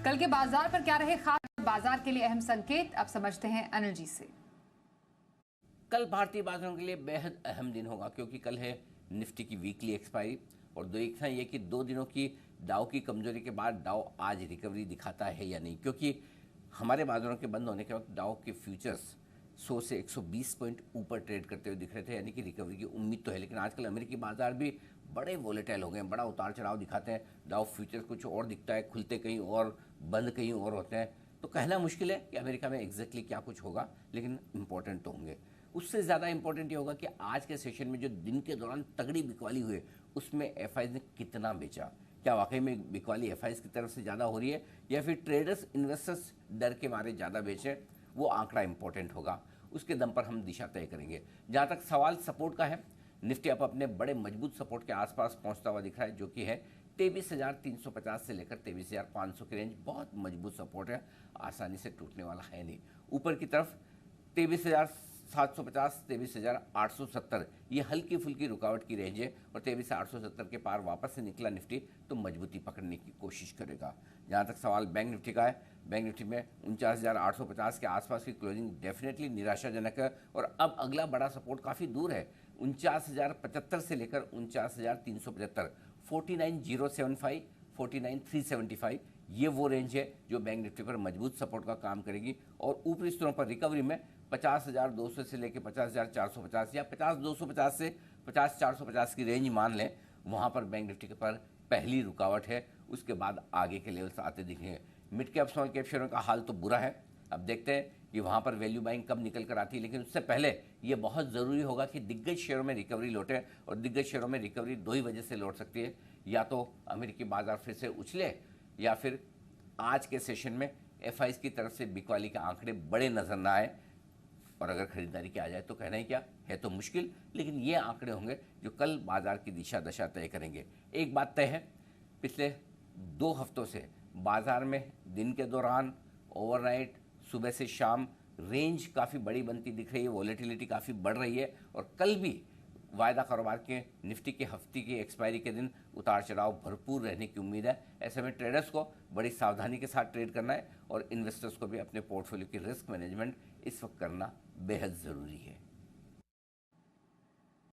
कल के बाजार पर क्या रहे खास, बाजार के लिए अहम संकेत अब समझते हैं अनिल जी से। कल भारतीय बाजारों के लिए बेहद अहम दिन होगा क्योंकि कल है निफ्टी की वीकली एक्सपायरी और देखना ये कि 2 दिनों की डाउ की कमजोरी के बाद डाउ आज रिकवरी दिखाता है या नहीं, क्योंकि हमारे बाजारों के बंद होने के वक्त डाउ के फ्यूचर्स 100 से 120 पॉइंट ऊपर ट्रेड करते हुए दिख रहे थे, यानी कि रिकवरी की उम्मीद तो है। लेकिन आजकल अमेरिकी बाजार भी बड़े वोलेटाइल हो गए हैं, बड़ा उतार चढ़ाव दिखाते हैं। डाउ फ्यूचर्स कुछ और दिखता है, खुलते कहीं और, बंद कहीं और होते हैं। तो कहना मुश्किल है कि अमेरिका में एग्जैक्टली क्या कुछ होगा, लेकिन इंपॉर्टेंट तो होंगे। उससे ज़्यादा इंपॉर्टेंट ये होगा कि आज के सेशन में जो दिन के दौरान तगड़ी बिकवाली हुई उसमें एफआईज ने कितना बेचा। क्या वाकई में बिकवाली एफआईज की तरफ से ज़्यादा हो रही है या फिर ट्रेडर्स इन्वेस्टर्स डर के मारे ज़्यादा बेचें, वो आंकड़ा इंपॉर्टेंट होगा। उसके दम पर हम दिशा तय करेंगे। जहाँ तक सवाल सपोर्ट का है, निफ्टी अब अपने बड़े मजबूत सपोर्ट के आसपास पहुंचता हुआ दिख रहा है, जो कि है 23,350 से लेकर 23,500 की रेंज। बहुत मजबूत सपोर्ट है, आसानी से टूटने वाला है नहीं। ऊपर की तरफ 23,750, 23,870 ये हल्की फुल्की रुकावट की रेंज है और 23,870 के पार वापस से निकला निफ्टी तो मजबूती पकड़ने की कोशिश करेगा। जहाँ तक सवाल बैंक निफ्टी का है, बैंक निफ्टी में 49,850 के आसपास की क्लोजिंग डेफिनेटली निराशाजनक है और अब अगला बड़ा सपोर्ट काफ़ी दूर है। 49,075 से लेकर 49,375, 49,075, 49,375 ये वो रेंज है जो बैंक निफ्टी पर मजबूत सपोर्ट का काम करेगी। और ऊपरी स्तरों पर रिकवरी में 50,200 से लेकर 50,450 या 50,250 से 50,450 की रेंज मान लें, वहाँ पर बैंक निफ्टी के पर पहली रुकावट है। उसके बाद आगे के लेवल्स आते दिखेंगे। मिड कैप स्मॉल कैप शेयरों का हाल तो बुरा है। अब देखते हैं कि वहाँ पर वैल्यू बाइंग कब निकल कर आती है, लेकिन उससे पहले ये बहुत ज़रूरी होगा कि दिग्गज शेयरों में रिकवरी लौटे। और दिग्गज शेयरों में रिकवरी 2 ही वजह से लौट सकती है, या तो अमेरिकी बाजार फिर से उछले या फिर आज के सेशन में एफआईज की तरफ से बिकवाली के आंकड़े बड़े नजर ना आए। और अगर खरीदारी की आ जाए तो कहना ही क्या है, तो मुश्किल, लेकिन ये आंकड़े होंगे जो कल बाजार की दिशा दशा तय करेंगे। एक बात तय है, पिछले 2 हफ्तों से बाजार में दिन के दौरान, ओवरनाइट, सुबह से शाम रेंज काफ़ी बड़ी बनती दिख रही है, वॉलेटिलिटी काफ़ी बढ़ रही है। और कल भी वायदा कारोबार के निफ्टी के हफ्ते की एक्सपायरी के दिन उतार चढ़ाव भरपूर रहने की उम्मीद है। ऐसे में ट्रेडर्स को बड़ी सावधानी के साथ ट्रेड करना है और इन्वेस्टर्स को भी अपने पोर्टफोलियो की रिस्क मैनेजमेंट इस वक्त करना बेहद ज़रूरी है।